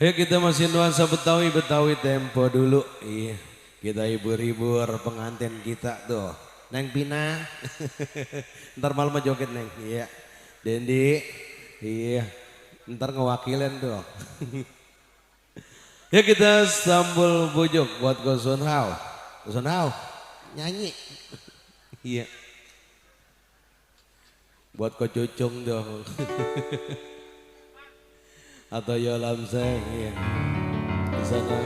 Ya kita masih nuansa Betawi tempo dulu. Iya, kita hibur-hibur pengantin kita tuh. Neng Pina, ntar malam joget Neng. Iya, Dendi, iya, ntar ngewakilin tuh. Ya kita sambul bujuk buat Gosunhau. Gosunhau, nyanyi. Iya. Buat Ko Cucung dong. Atau Yolam Seng, iya. Di sana.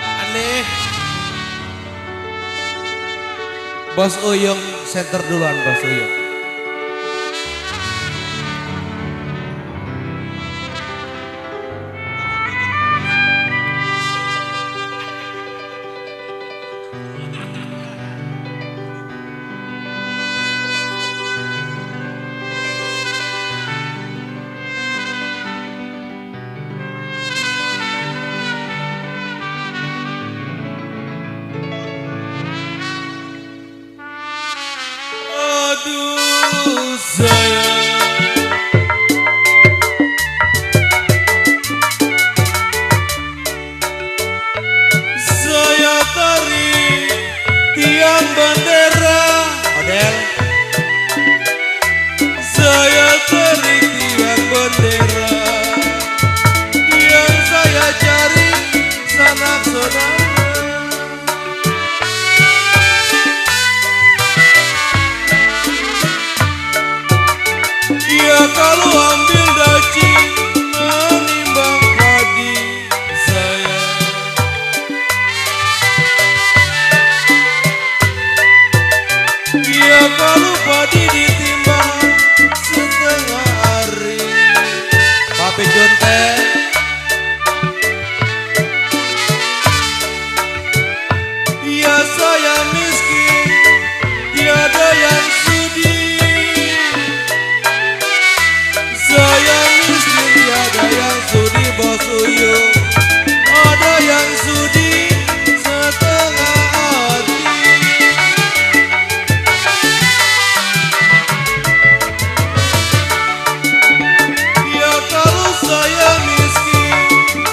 Aneh. Bos Uyung center duluan Bos Uyung. Aduh sayang, saya tarik tiang bendera. Odel, saya tarik tiang bendera yang saya cari sanak saudara. Ya kalau ambil daci menimbang padi saya, ya kalau padi ditimbang setengah hari. Papi Junte, ya saya miskin, tiada yang sudi. Saya miskin tiada yang sudi Bos Uyung, ada yang sudi setengah hati. Ya kalau saya miskin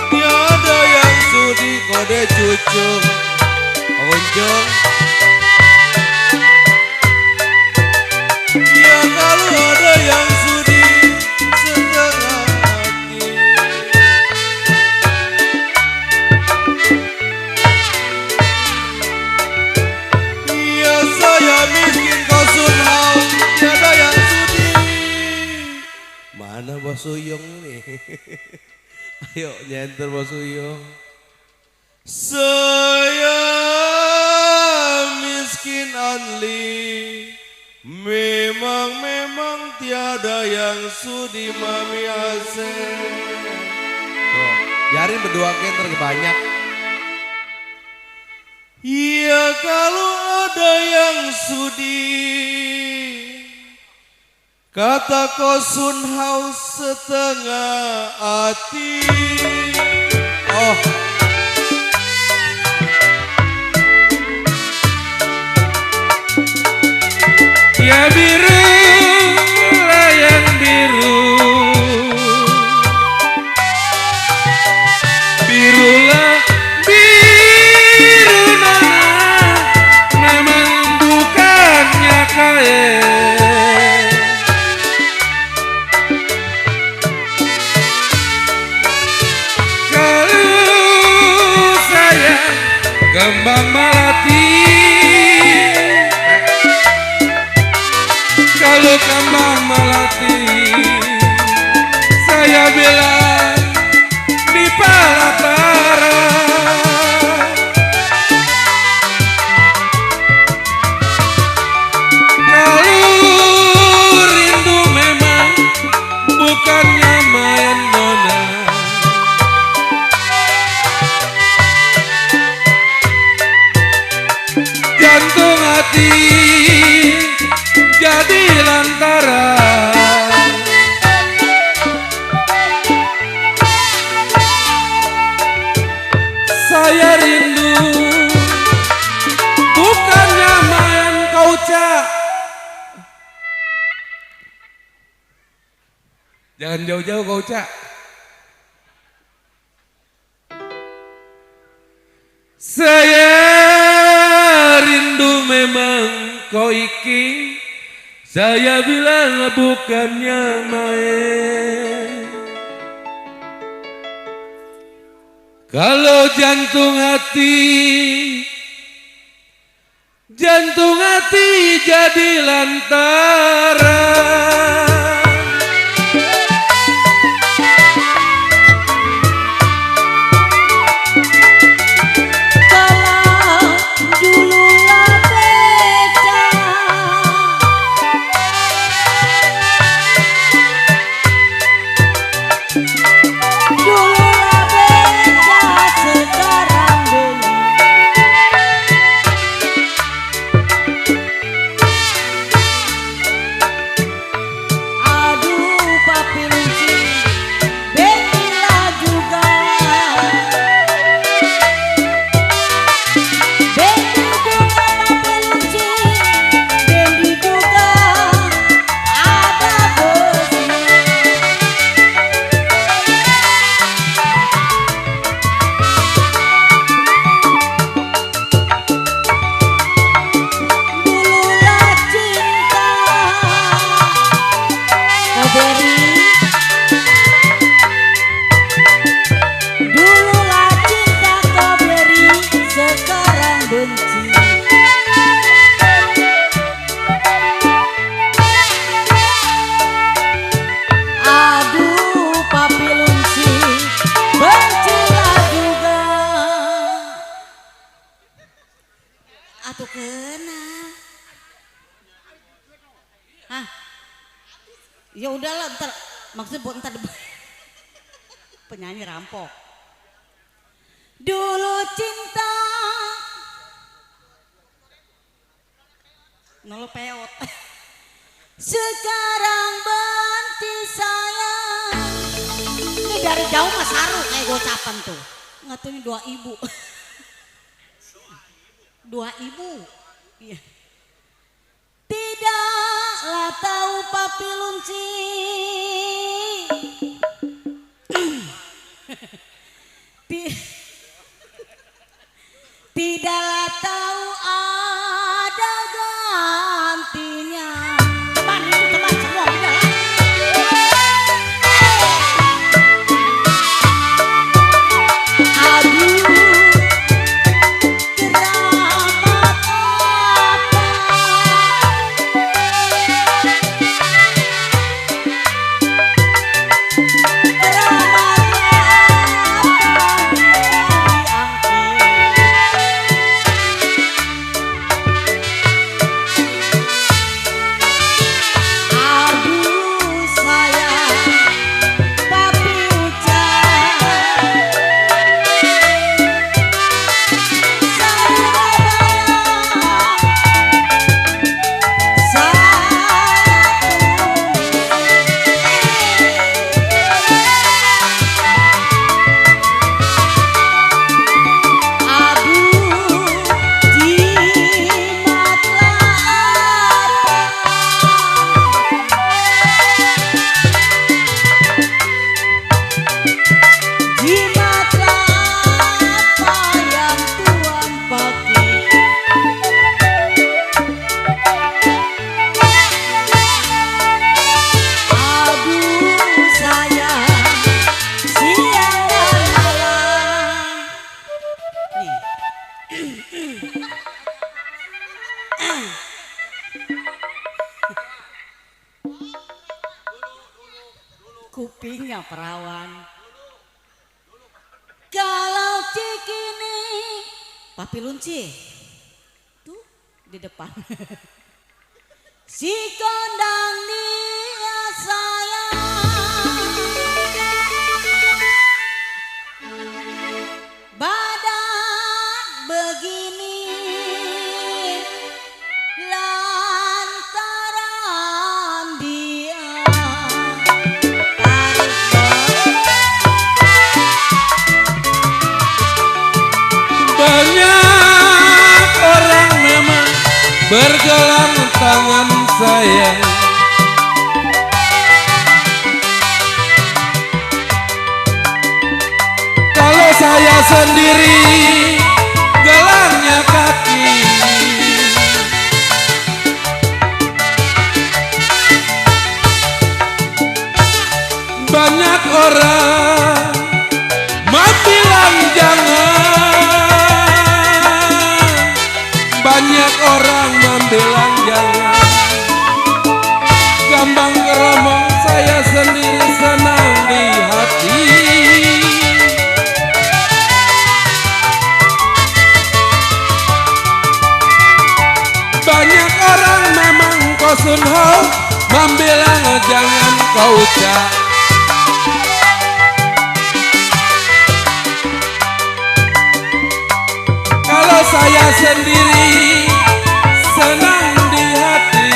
tiada yang sudi kode Cucung, Uncung. Ya kalau ada yang sudi setengah hati. Ya saya miskin Gosunhau, tiada yang sudi. Mana Bos Uyung nih? Ayo nyenter Bos Uyung. Saya miskin only, memang tiada yang sudi Mami Asep. Tuh, jarin berdua kenter banyak. Iya kalau ada yang sudi, kata Gosunhau setengah hati. Oh. Ya biru layang biru, birulah biru nana, memang bukannya kain. Kalau saya kembang melati, kalau kembang melati, saya bilang di Palapara. Kalau rindu memang bukannya main nona, jantung hati jadi lantaran. Jangan jauh-jauh kau Cak. Saya rindu memang kau iki, saya bilang bukannya main. Kalau jantung hati jadi lantaran. Atuh kena. Hah? Ya udahlah ntar, maksudnya buat ntar penyanyi rampok. Dulu cinta nolo peot. Sekarang benci sayang. Ini dari jauh mas Haru kayak gocapan tuh. Ngatunya 2.000. 2.000. Iya. Tidaklah tahu papi lunci. Tidaklah tahu ada gantinya. Teman itu teman semua udah. Kupingnya perawan. Kalau cikini papi lunci tuh di depan. Si kondang dia sayang. Badan begini lantaran dia banyak orang memang bergelang tangan sayang. orang bilang jangan, banyak orang bilang jangan. Gampang keromong saya sendiri senang di hati. Banyak orang memang kau sunhau membilang jangan kau cak. Kalau saya sendiri senang di hati.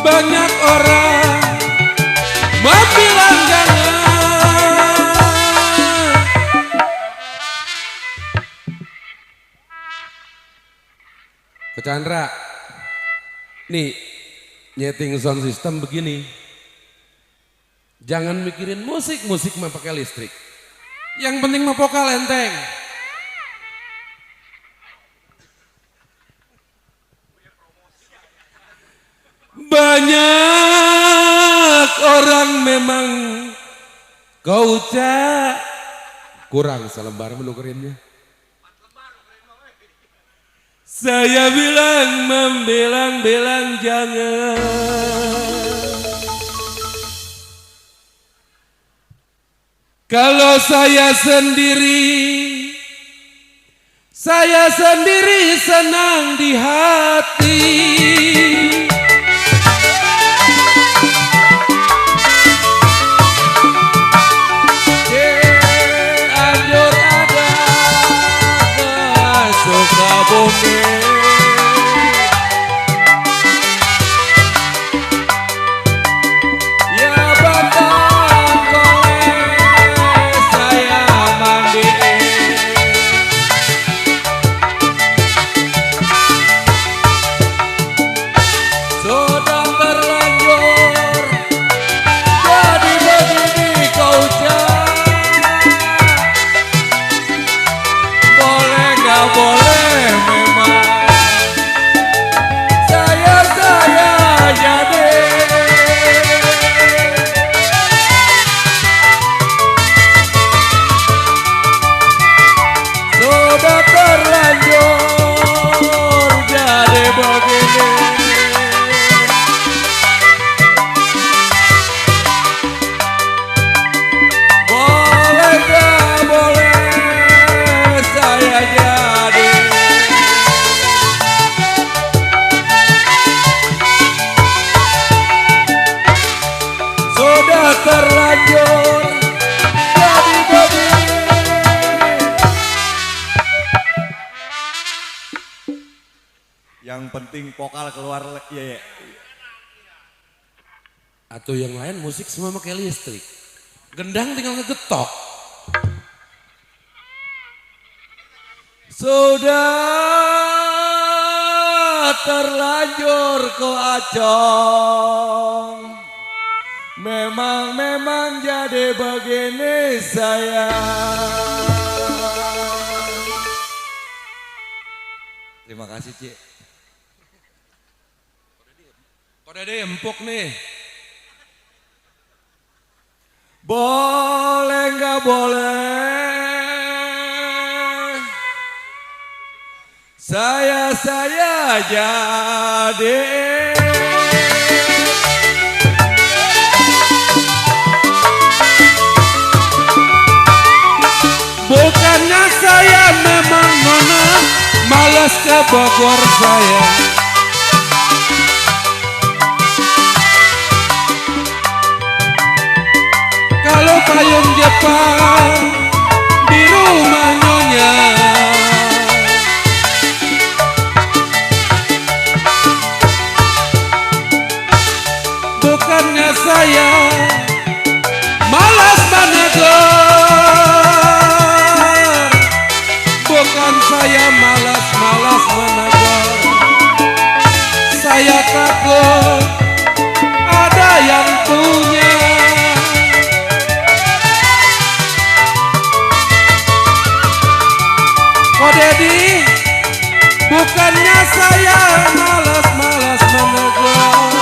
Banyak orang membilang jangan. Ko Chandra, nih nyeting sound system begini. Jangan mikirin musik mah pakai listrik. Yang penting mah vokal enteng. Banyak orang memang kau cak kurang selembar menukerinnya. Saya bilang membilang jangan. Kalau saya sendiri senang di hati. Anjur ada suka bumi. Boleh memang saya jadi sudah terlanjur jadi begini. Boleh gak boleh saya jadi. Sudah terlanjur jadi begini. Yang penting vokal keluar ya. Atau yang lain musik semua pakai listrik. Gendang tinggal ngegetok. Sudah terlanjur ko acong. Memang jadi begini saya. Terima kasih Cik. Kode deh empuk nih. Boleh nggak boleh saya jadi. Bukannya saya memang nona malas ke Bogor saya. Kalau payung Jepang di rumah nyonya. Bukannya saya malas menegur. Bukan saya malas menegur. Saya takut ada yang punya. Ko Dedi Bukannya saya malas-malas menegur,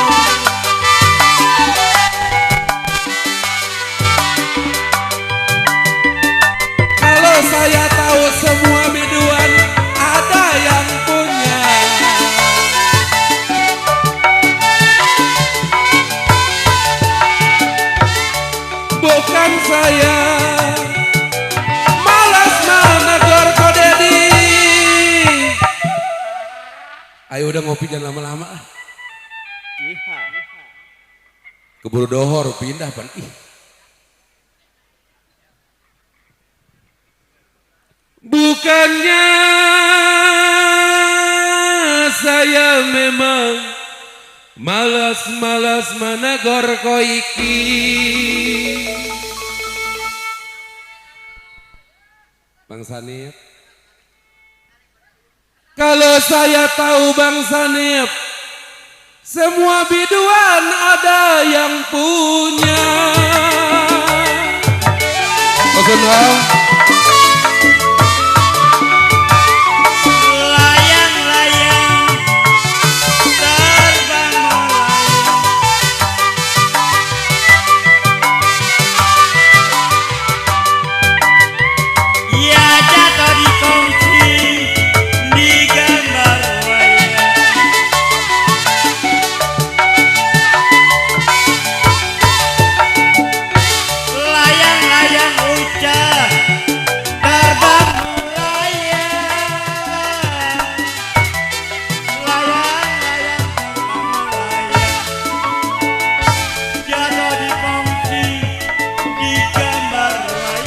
kalau saya tahu semua biduan ada yang punya. Bukan saya malas menegur kok Dedi. Ayo udah ngopi jangan lama-lama. Keburu dohor pindah pan. Ih. Bukannya saya memang malas-malas menegur koiki. Bang Sanip, kalau saya tahu Bang Sanip, semua biduan ada yang punya. Kosunhau. Layang-layang terbang melayang, ia jatuh di kongsi di gambar wayang. Layang-layang ucap terbang melayang, layang-layang terbang melayang, jatuh di kongsi di gambar wayang.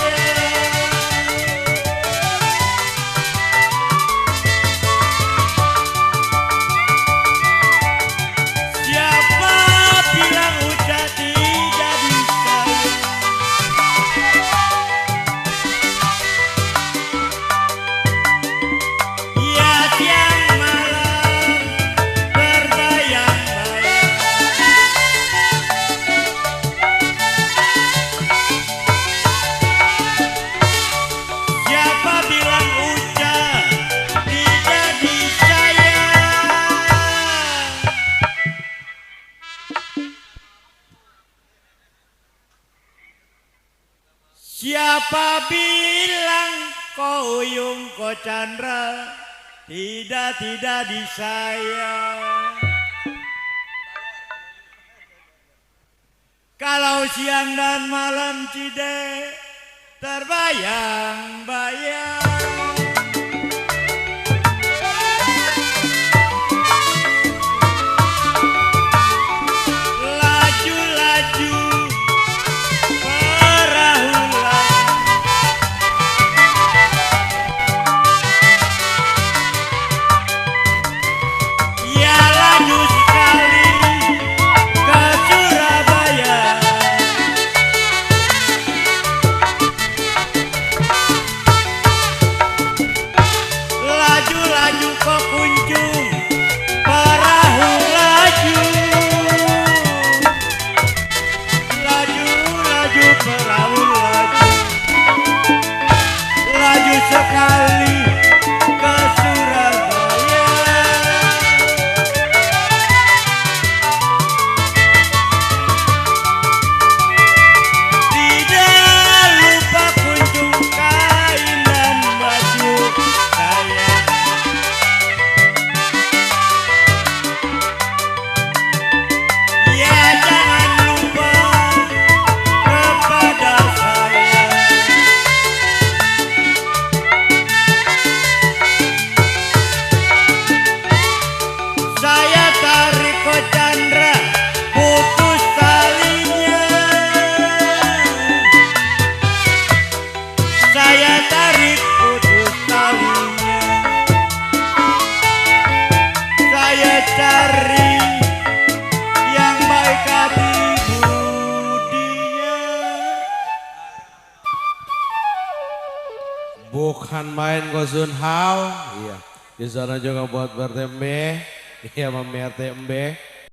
Siapa bilang ucap tidak disayang? Ia siang malam berbayang-bayang, siapa bilang ucap tidak disayang? Siapa bilang kau Uyung kau Chandra tidak disayang? Kalau siang dan malam Cide terbayang-bayang. Laju-laju perahu layang, ia laju sekali ke Surabaya. Laju-laju ke kunjung perahu laju, laju-laju perahu laju, laju sekali ke Surabaya. Tidak lupa kunjung kain dan baju saya. Ya jangan lupa kepada saya. Saya tarik ke Chandra putus talinya, saya tarik putus talinya, saya cari yang baik hati budinya. Bukan main Kosunhau. Iya. Di sana juga buat bertembe. Iya, Mami RT Embe.